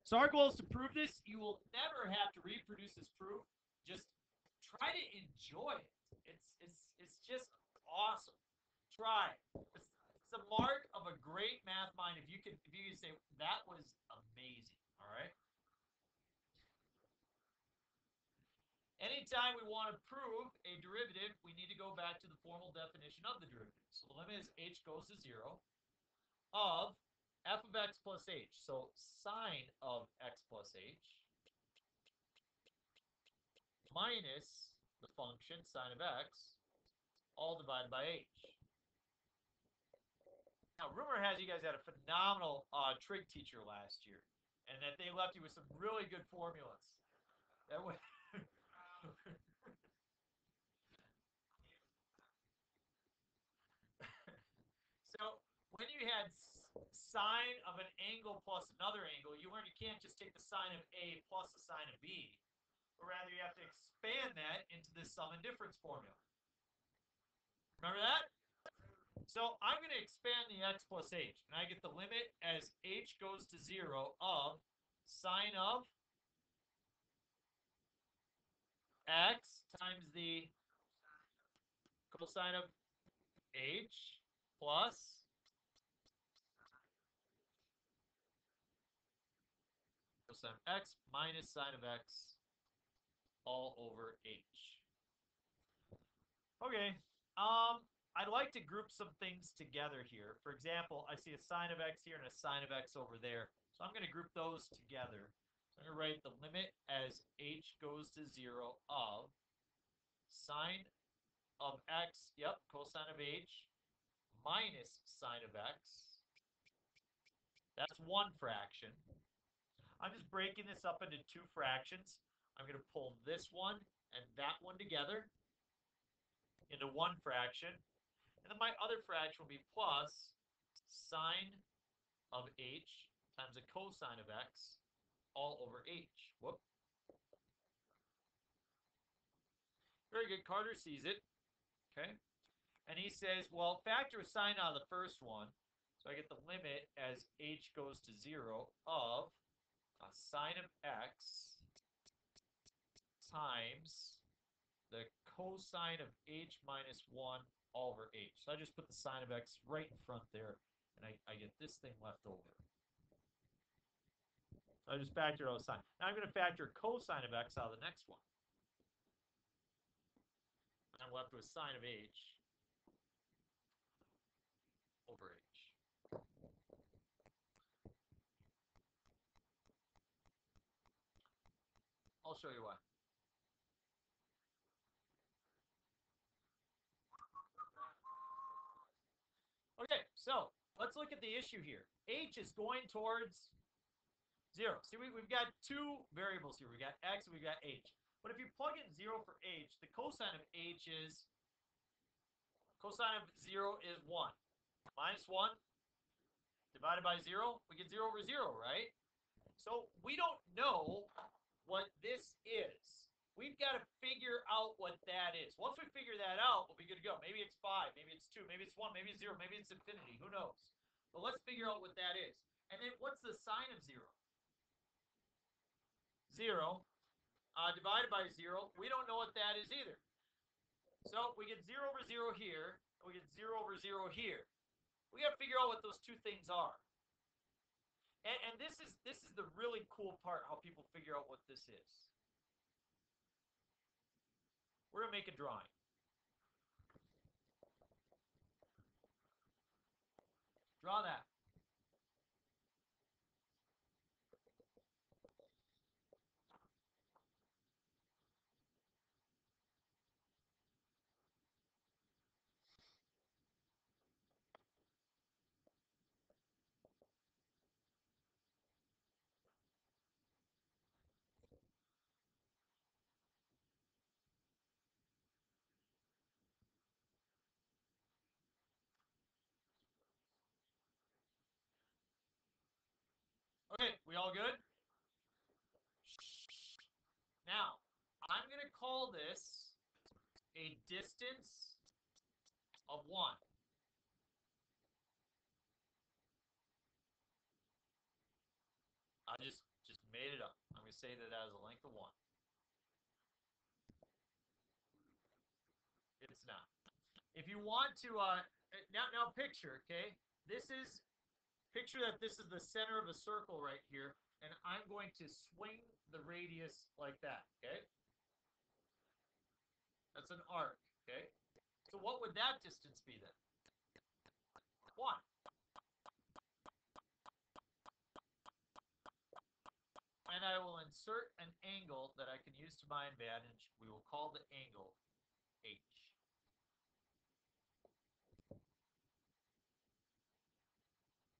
So our goal is to prove this. You will never have to reproduce this proof. Just try to enjoy it. It's just awesome. Try. It's the mark of a great math mind if you can say that was amazing. All right. Anytime we want to prove a derivative, we need to go back to the formal definition of the derivative. So the limit is h goes to 0 of f of x plus h. So sine of x plus h minus the function sine of x all divided by h. Now, rumor has you guys had a phenomenal trig teacher last year, and that they left you with some really good formulas. That was so when you had sine of an angle plus another angle, you learned you can't just take the sine of A plus the sine of B, but rather you have to expand that into this sum and difference formula. Remember that? So I'm going to expand the x plus h, and I get the limit as h goes to 0 of sine of x times the cosine of h plus cosine of x minus sine of x all over h. Okay, I'd like to group some things together here. For example, I see a sine of x here and a sine of x over there. So I'm going to group those together. So I'm going to write the limit as h goes to 0 of sine of x, yep, cosine of h, minus sine of x. That's one fraction. I'm just breaking this up into two fractions. I'm going to pull this one and that one together into one fraction. And then my other fraction will be plus sine of h times a cosine of x all over h. Whoop. Very good. Carter sees it. Okay. And he says, well, factor sine out of the first one. So I get the limit as h goes to 0 of sine of x times the cosine of h minus 1 all over h. So I just put the sine of x right in front there, and I get this thing left over. So I just factored out sine. Now I'm going to factor cosine of x out of the next one. And I'm left with sine of h over h. I'll show you why. Okay, so let's look at the issue here. H is going towards 0. See, we've got two variables here. We've got x and we've got h. But if you plug in 0 for h, the cosine of h is, cosine of 0 is 1. Minus 1 divided by 0, we get 0 over 0, right? So we don't know what this is. We've got to figure out what that is. Once we figure that out, we'll be good to go. Maybe it's 5, maybe it's 2, maybe it's 1, maybe it's 0, maybe it's infinity. Who knows? But let's figure out what that is. And then what's the sine of 0? 0 divided by 0. We don't know what that is either. So we get 0 over 0 here, and we get 0 over 0 here. We got to figure out what those two things are. And this is the really cool part, how people figure out what this is. We're going to make a drawing. Draw that. Okay, we all good? Now, I'm going to call this a distance of 1. I'll just Made it up. I'm going to say that as a length of 1. It's not. If you want to, now picture, okay? Picture that this is the center of a circle right here, and I'm going to swing the radius like that, okay? That's an arc, okay? So what would that distance be then? 1. And I will insert an angle that I can use to my advantage. We will call the angle H.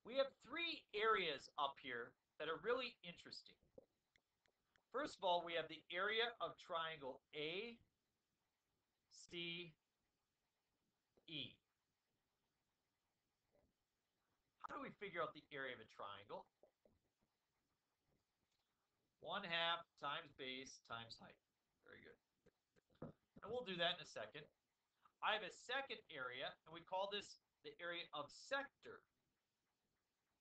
We have 3 areas up here that are really interesting. First of all, we have the area of triangle ACE. How do we figure out the area of a triangle? 1/2 times base times height. Very good. And we'll do that in a second. I have a second area, and we call this the area of sector,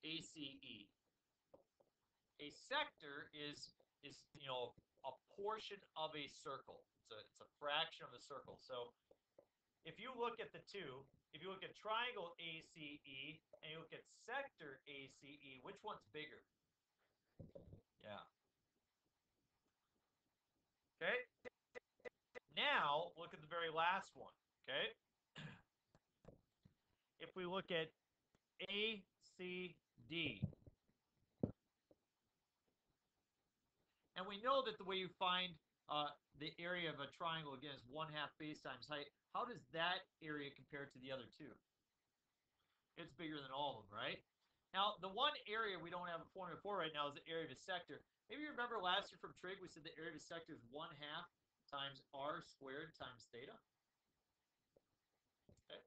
ACE. A sector is a portion of a circle. It's a fraction of a circle. So if you look at the two, if you look at triangle ACE and you look at sector ACE, which one's bigger? Yeah. Okay. Now look at the very last one. Okay. If we look at ACD, and we know that the way you find the area of a triangle, again, is 1/2 base times height. How does that area compare to the other two? It's bigger than all of them, right? Now, the one area we don't have a formula for right now is the area of a sector. Maybe you remember last year from trig, we said the area of a sector is 1/2 times r squared times theta. Okay.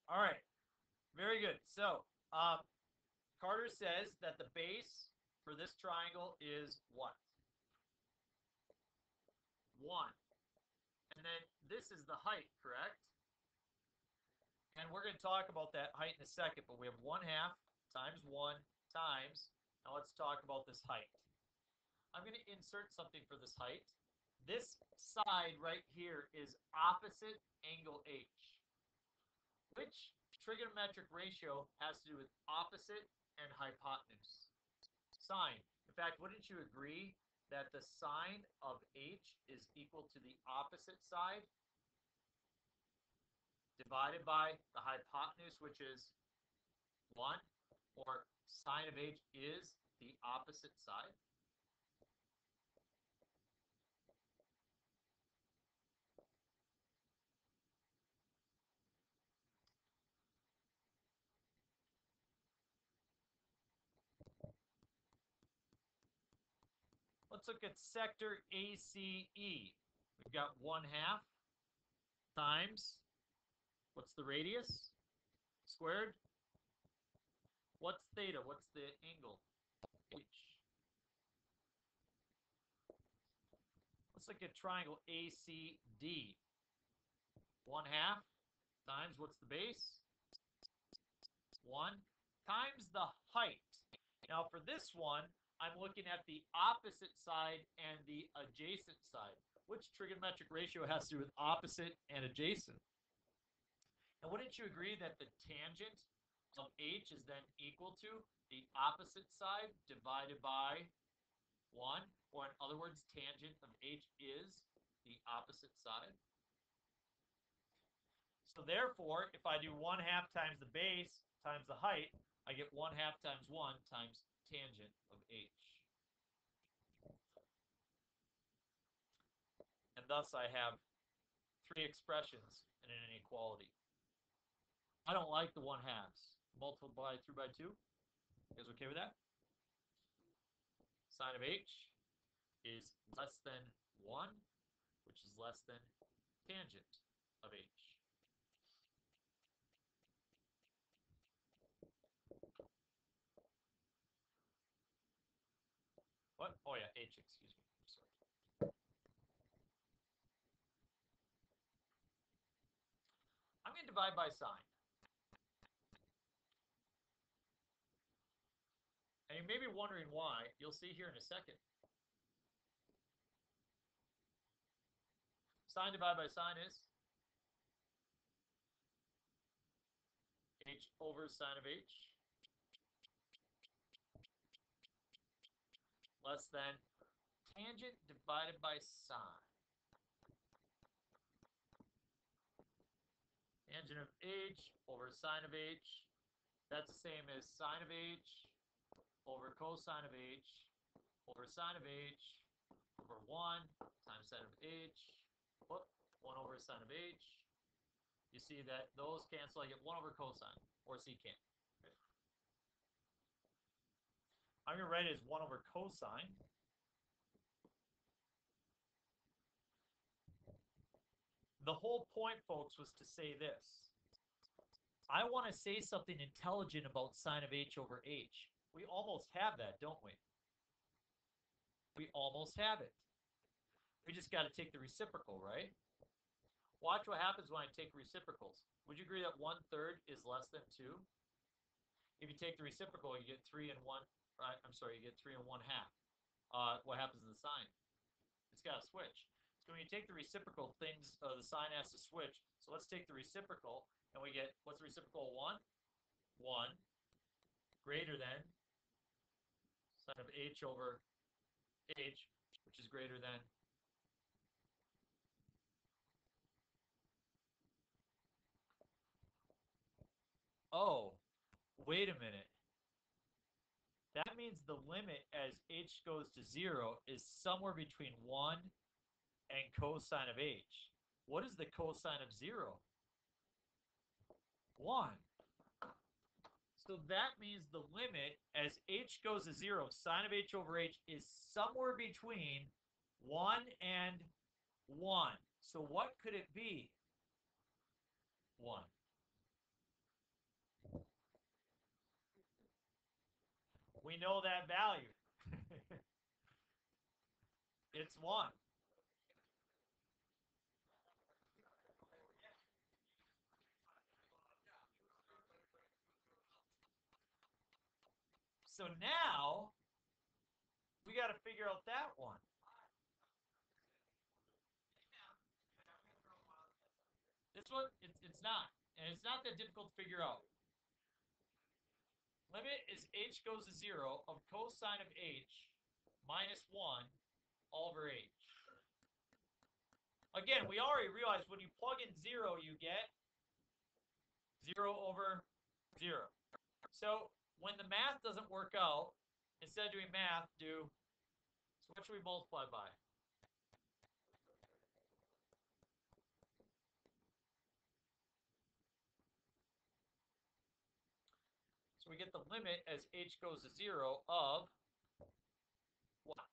All right. Very good. So, Carter says that the base for this triangle is what? 1. And then this is the height, correct? And we're going to talk about that height in a second, but we have 1/2 times 1 times, now let's talk about this height. I'm going to insert something for this height. This side right here is opposite angle H. Which trigonometric ratio has to do with opposite and hypotenuse? Sine. In fact, wouldn't you agree that the sine of H is equal to the opposite side divided by the hypotenuse, which is 1, or sine of H is the opposite side? Let's look at sector ACE. We've got 1/2 times, what's the radius? Squared. What's theta? What's the angle? H. Let's look at triangle ACD. 1/2 times, what's the base? 1 times the height. Now for this one, I'm looking at the opposite side and the adjacent side. Which trigonometric ratio has to do with opposite and adjacent? And wouldn't you agree that the tangent of H is then equal to the opposite side divided by 1? Or in other words, tangent of H is the opposite side. So therefore, if I do 1/2 times the base times the height, I get 1/2 times 1 times tangent of H. And thus I have 3 expressions in an inequality. I don't like the 1/2. Multiply through by 2. You guys okay with that? Sine of H is less than 1, which is less than tangent of H. What? Oh yeah, H, excuse me. Sorry. I'm going to divide by sine. And you may be wondering why. You'll see here in a second. Sine divided by sine is h over sine of h less than tangent divided by sine. Tangent of h over sine of h, that's the same as sine of h over cosine of h over sine of h over 1 times sine of h, 1 over sine of h. You see that those cancel. I get 1 over cosine, or secant. Okay. I'm going to write it as 1 over cosine. The whole point, folks, was to say this. I want to say something intelligent about sine of h over h. We almost have that, don't we? We almost have it. We just got to take the reciprocal, right? Watch what happens when I take reciprocals. Would you agree that 1/3 is less than 2? If you take the reciprocal, you get 3 and 1. I'm sorry, you get 3 and 1/2. What happens in the sign? It's got to switch. So when you take the reciprocal, the sign has to switch. So let's take the reciprocal, and we get, what's the reciprocal? 1? 1 greater than sine of h over h, which is greater than oh, wait a minute. That means the limit as h goes to 0 is somewhere between 1 and cosine of h. What is the cosine of 0? 1. So that means the limit as h goes to 0, sine of h over h is somewhere between 1 and 1. So what could it be? 1. We know that value. It's 1. So now we got to figure out that one. This one, it's not. And it's not that difficult to figure out. Limit is h goes to 0 of cosine of h minus 1 all over h. Again, we already realized when you plug in 0, you get 0 over 0. So when the math doesn't work out, instead of doing math, so what should we multiply by? So we get the limit as h goes to 0 of what?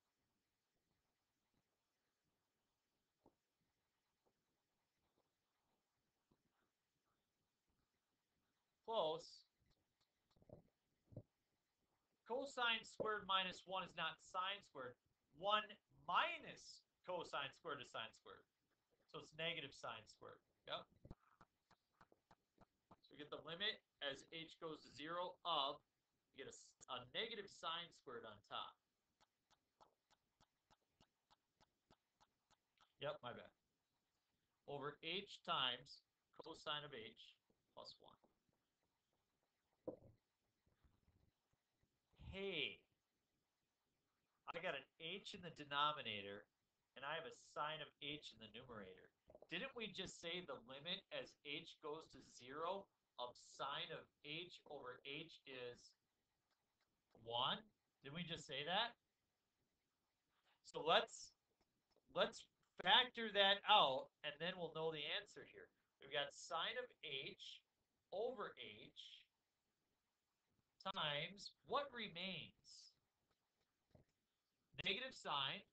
Close. Cosine squared minus 1 is not sine squared. 1 minus cosine squared is sine squared. So it's negative sine squared. Yep. So we get the limit as h goes to 0 of, you get a negative sine squared on top. Yep, my bad. Over h times cosine of h plus 1. Hey, I got an h in the denominator, and I have a sine of h in the numerator. Didn't we just say the limit as h goes to 0 of sine of h over h is 1? Didn't we just say that? So let's factor that out, and then we'll know the answer here. We've got sine of h over h times what remains? Negative sine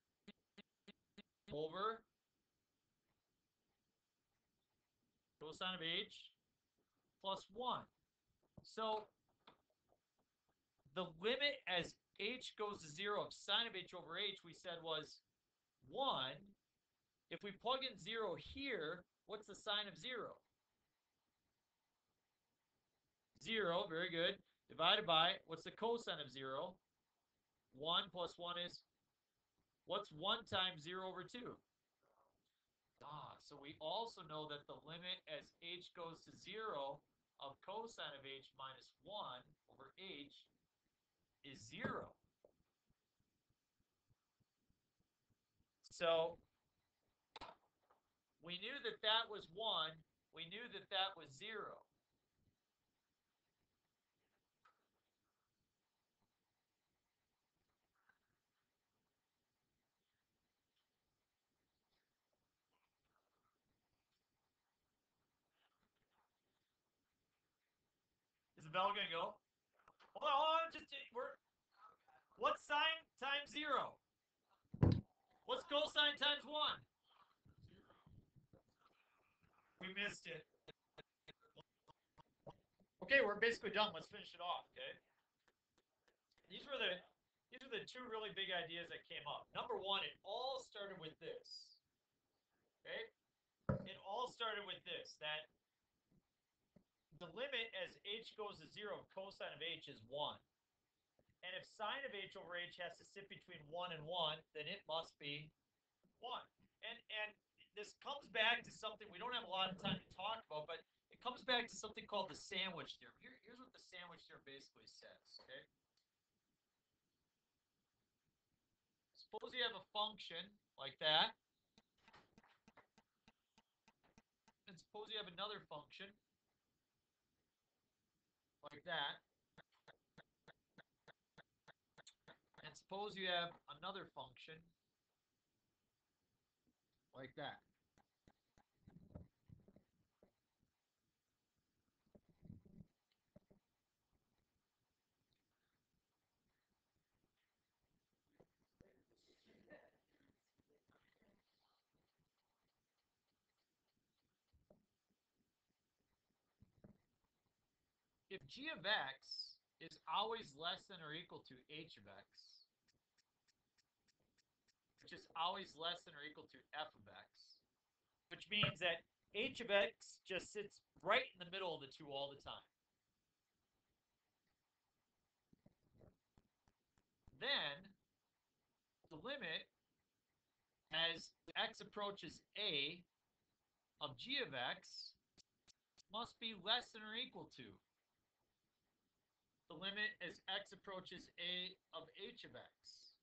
over cosine of h plus 1. So the limit as h goes to 0 of sine of h over h, we said was 1. If we plug in 0 here, what's the sine of 0? 0, very good. Divided by, what's the cosine of 0? 1 plus 1 is, what's 1 times 0 over 2? So we also know that the limit as h goes to 0 of cosine of h minus 1 over h is 0. So we knew that that was 1. We knew that that was 0. Is the bell going to go? Hold on, what's sine times 0? What's cosine times 1? We missed it. Okay, we're basically done. Let's finish it off, okay? These were the two really big ideas that came up. Number one, it all started with this. Okay? It all started with this, that the limit as h goes to 0 of cosine of h is 1. And if sine of h over h has to sit between 1 and 1, then it must be 1. And this comes back to something we don't have a lot of time to talk about, but it comes back to something called the sandwich theorem. Here's what the sandwich theorem basically says, okay? Suppose you have a function like that, and suppose you have another function like that, and suppose you have another function like that. If g of x is always less than or equal to h of x, which is always less than or equal to f of x, which means that h of x just sits right in the middle of the two all the time. Then the limit as x approaches a of g of x must be less than or equal to the limit as x approaches a of h of x,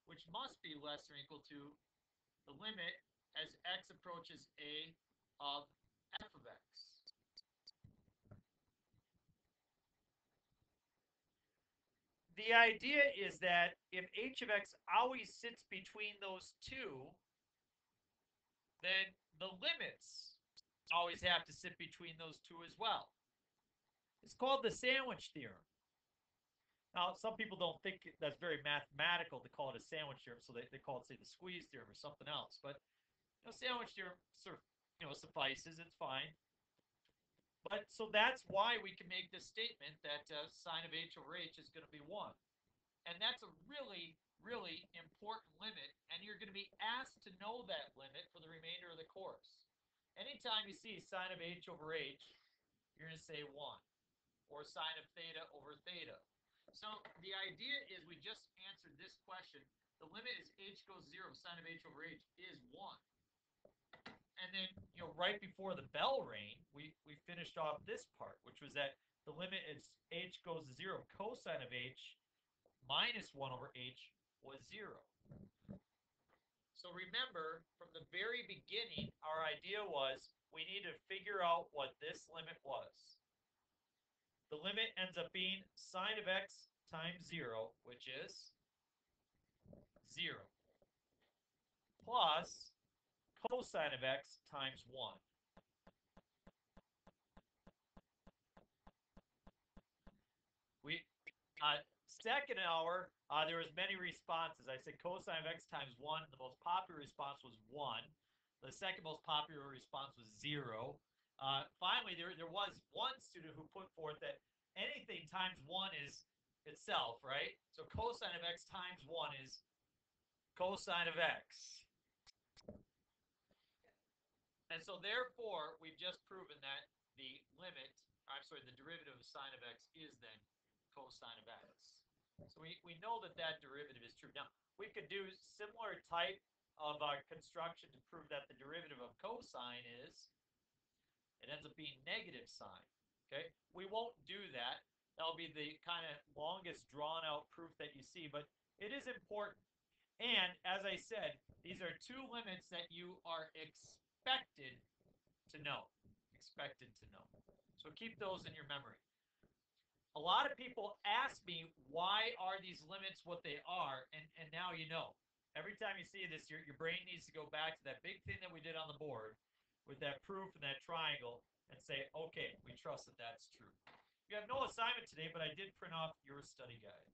which must be less than or equal to the limit as x approaches a of f of x. The idea is that if h of x always sits between those two, then the limits always have to sit between those two as well. It's called the sandwich theorem. Now, some people don't think that's very mathematical to call it a sandwich theorem, so they call it, say, the squeeze theorem or something else. But sandwich theorem sort of suffices. It's fine. But so that's why we can make this statement that sine of h over h is going to be 1. And that's a really, really important limit, and you're going to be asked to know that limit for the remainder of the course. Anytime you see sine of h over h, you're going to say 1, or sine of theta over theta. So the idea is we just answered this question. The limit as h goes 0, sine of h over h is 1. And then, right before the bell rang, we finished off this part, which was that the limit as h goes to 0, cosine of h minus 1 over h was 0. So remember, from the very beginning, our idea was we need to figure out what this limit was. The limit ends up being sine of x times 0, which is 0, plus cosine of x times 1. Second hour, there was many responses. I said cosine of x times 1. The most popular response was 1. The second most popular response was 0. Finally, there was one student who put forth that anything times 1 is itself, right? So cosine of x times 1 is cosine of x. And so therefore, we've just proven that the derivative of sine of x is then cosine of x. So we know that that derivative is true. Now, we could do similar type of construction to prove that the derivative of cosine is, it ends up being negative sine. Okay, we won't do that. That'll be the kind of longest drawn out proof that you see, but it is important. And as I said, these are two limits that you are expected to know. Expected to know. So keep those in your memory. A lot of people ask me, why are these limits what they are? And now you know. Every time you see this, your brain needs to go back to that big thing that we did on the board with that proof and that triangle and say, okay, we trust that that's true. You have no assignment today, but I did print off your study guide.